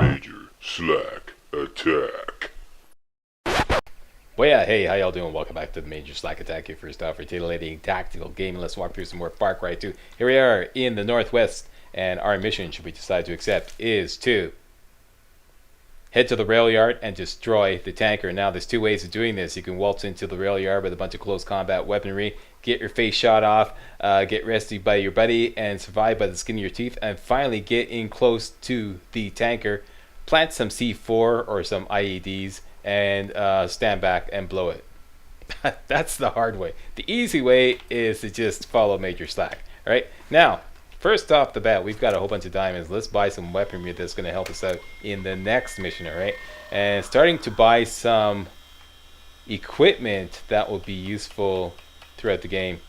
Major Slack Attack. Well, yeah, hey, how y'all doing? Welcome back to the Major Slack Attack, your first off for titillating tactical game. Let's walk through some more Far Cry 2. Here we are in the Northwest, and our mission, should we decide to accept, is to head to the rail yard and destroy the tanker. Now, there's two ways of doing this. You can waltz into the rail yard with a bunch of close combat weaponry, get your face shot off, get rescued by your buddy, and survive by the skin of your teeth, and finally get in close to the tanker, plant some C4 or some IEDs, and stand back and blow it. That's the hard way. The easy way is to just follow Major Slack. All right, now, first off the bat, we've got a whole bunch of diamonds. Let's buy some weaponry that's going to help us out in the next mission, all right? And starting to buy some equipment that will be useful throughout the game,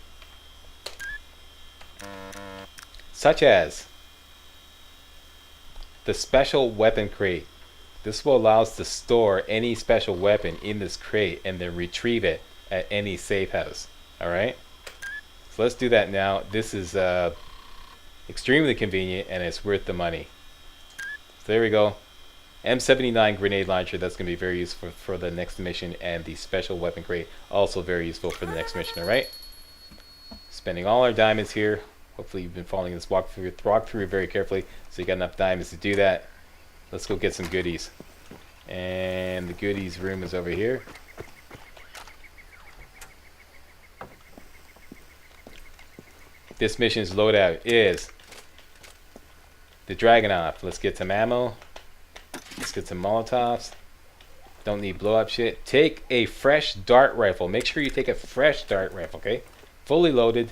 such as the special weapon crate. This will allow us to store any special weapon in this crate and then retrieve it at any safe house, all right? So let's do that now. This is extremely convenient, and it's worth the money. So there we go. M79 grenade launcher, that's going to be very useful for the next mission, and the special weapon crate, also very useful for the next mission, alright? Spending all our diamonds here. Hopefully you've been following this walkthrough very carefully, so you got enough diamonds to do that. Let's go get some goodies. And the goodies room is over here. This mission's loadout is the Dragunov. Let's get some ammo. Let's get some Molotovs. Don't need blow up shit. Take a fresh dart rifle. Make sure you take a fresh dart rifle, okay? Fully loaded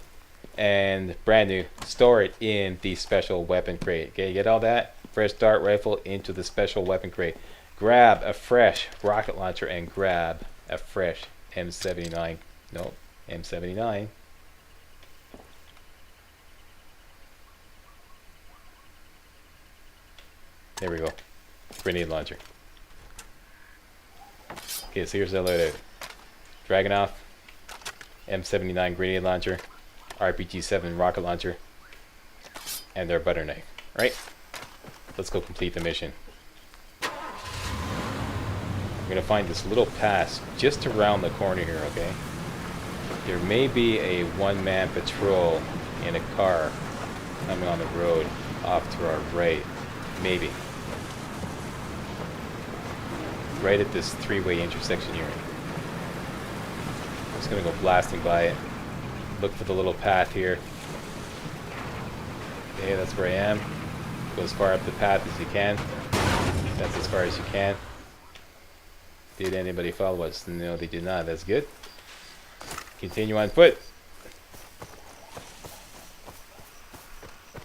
and brand new. Store it in the special weapon crate. Okay, you get all that? Fresh dart rifle into the special weapon crate. Grab a fresh rocket launcher and grab a fresh M79. No, M79. There we go. Grenade launcher. Okay, so here's the loadout. Dragunov, M79 grenade launcher, RPG-7 rocket launcher, and their butter knife. Right? Let's go complete the mission. I'm gonna find this little pass just around the corner here, okay? There may be a one-man patrol in a car coming on the road off to our right. Maybe. Right at this three-way intersection here. I'm just gonna go blasting by it. Look for the little path here. Okay, that's where I am. Go as far up the path as you can. That's as far as you can. Did anybody follow us? No, they did not. That's good. Continue on foot.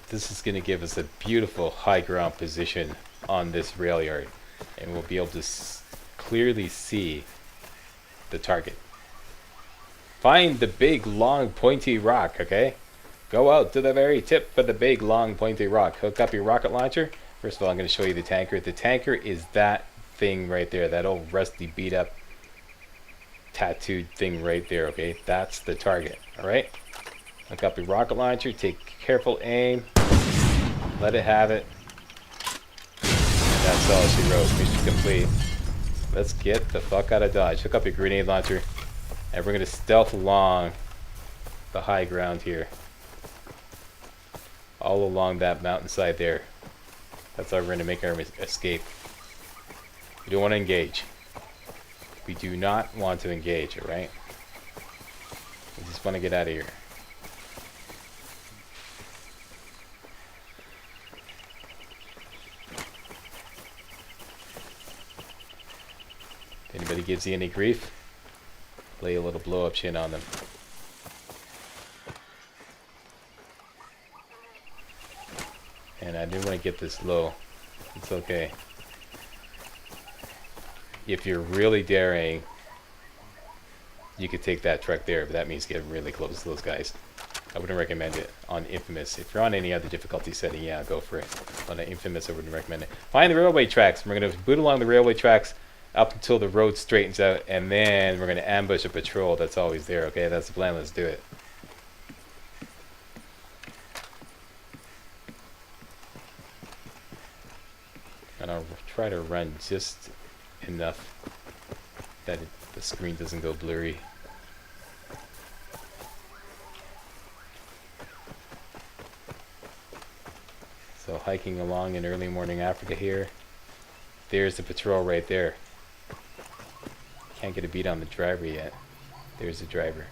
This is going to give us a beautiful high ground position on this rail yard, and we'll be able to clearly see the target. Find the big long pointy rock, okay? Go out to the very tip of the big long pointy rock. Hook up your rocket launcher. First of all, I'm going to show you the tanker. The tanker is that thing right there, that old rusty beat up tattooed thing right there, okay? That's the target, alright? Hook up your rocket launcher, take careful aim, let it have it. And that's all she wrote. Mission complete. Let's get the fuck out of Dodge. Hook up your grenade launcher, and we're going to stealth along the high ground here. All along that mountainside there. That's how we're going to make our escape. We don't want to engage. We do not want to engage, alright? We just want to get out of here. If anybody gives you any grief, lay a little blow up shit on them. And I didn't want to get this low. It's okay. If you're really daring, you could take that truck there, but that means getting really close to those guys. I wouldn't recommend it on Infamous. If you're on any other difficulty setting, yeah, go for it. On Infamous, I wouldn't recommend it. Find the railway tracks. We're going to boot along the railway tracks up until the road straightens out, and then we're going to ambush a patrol that's always there, okay? That's the plan. Let's do it. And I'll try to run just enough that the screen doesn't go blurry. So hiking along in early morning Africa here. There's the patrol right there. Can't get a beat on the driver yet. There's the driver.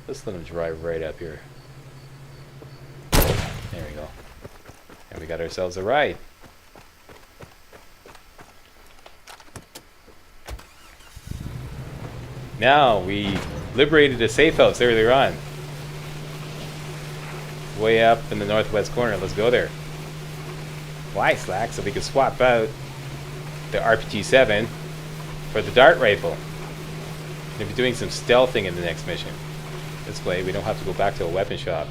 Let's let him drive right up here. There we go. And we got ourselves a ride. Now we liberated a safe house earlier on. Way up in the northwest corner. Let's go there. Why, Slack? So we can swap out the RPG-7 for the dart rifle. We'll be doing some stealthing in the next mission. This way we don't have to go back to a weapon shop.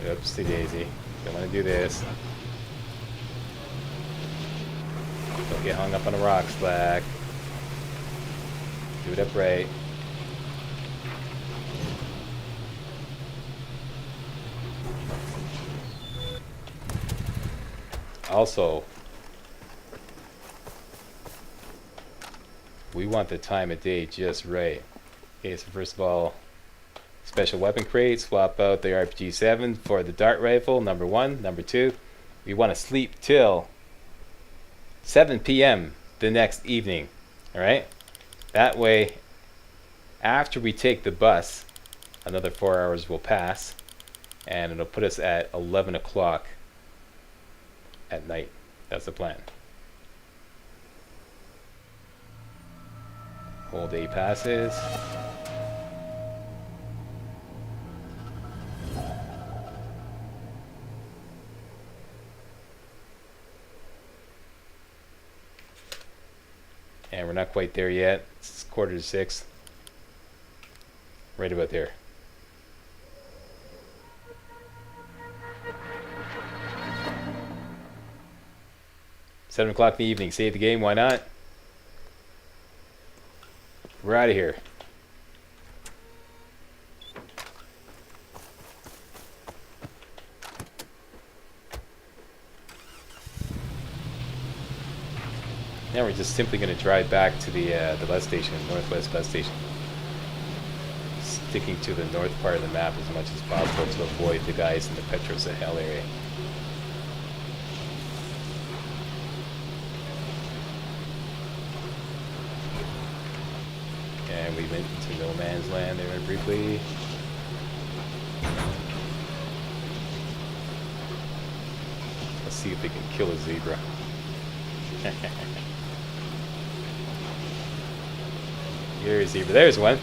Oopsie daisy. Don't want to do this. Don't get hung up on a rock, Slack. Do it upright. Also, we want the time of day just right. Okay, so first of all, special weapon crate, swap out the RPG-7 for the dart rifle, number 1. Number 2, we want to sleep till 7 p.m. the next evening. Alright? That way, after we take the bus, another 4 hours will pass, and it'll put us at 11 o'clock at night. That's the plan. Whole day passes. And we're not quite there yet. It's 5:45. Right about there. Seven o'clock in the evening. Save the game. Why not? We're out of here. Now we're just simply going to drive back to the bus station, northwest bus station. Sticking to the north part of the map as much as possible to avoid the guys in the Petro Sahel area. And we went into no man's land there briefly. Let's see if we can kill a zebra. Here's a zebra. There's one.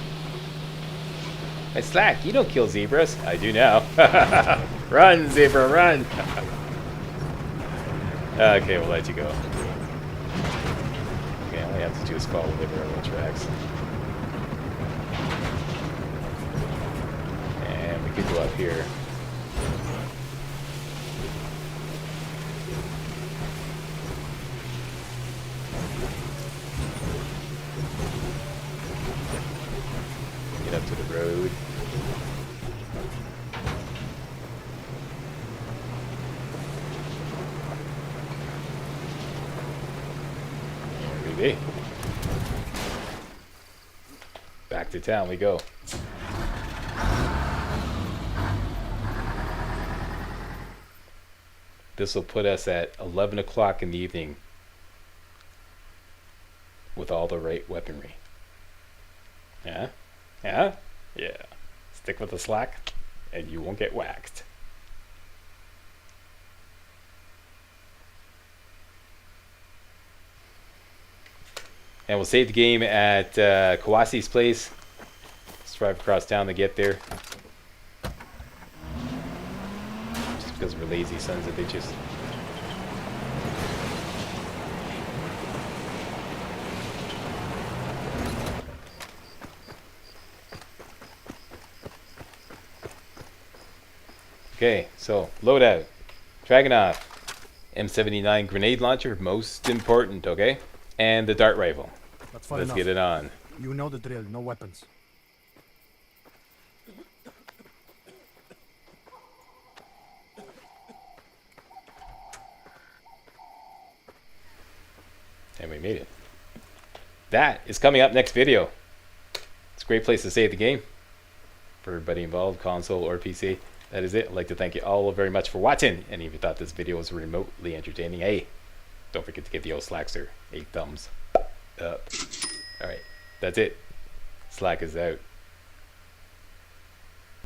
Hey, Slack, you don't kill zebras. I do now. Run, zebra, run. Okay, we'll let you go. Okay, all we have to do is follow the railroad tracks. And we could go up here. Get up to the road. There we be. Back to town we go. This will put us at 11 o'clock in the evening with all the right weaponry. Yeah? Yeah? Yeah. Stick with the slack and you won't get whacked. And we'll save the game at Kawasi's place. Let's drive across town to get there. Just because we're lazy sons of bitches. Okay, so loadout. Dragunov. M79 grenade launcher, most important, okay? And the dart rifle. Let's get it on. You know the drill, no weapons. And we made it. That is coming up next video. It's a great place to save the game. For everybody involved, console or PC. That is it. I'd like to thank you all very much for watching. And if you thought this video was remotely entertaining, hey, don't forget to give the old Slackster a thumbs up. Alright, that's it. Slack is out.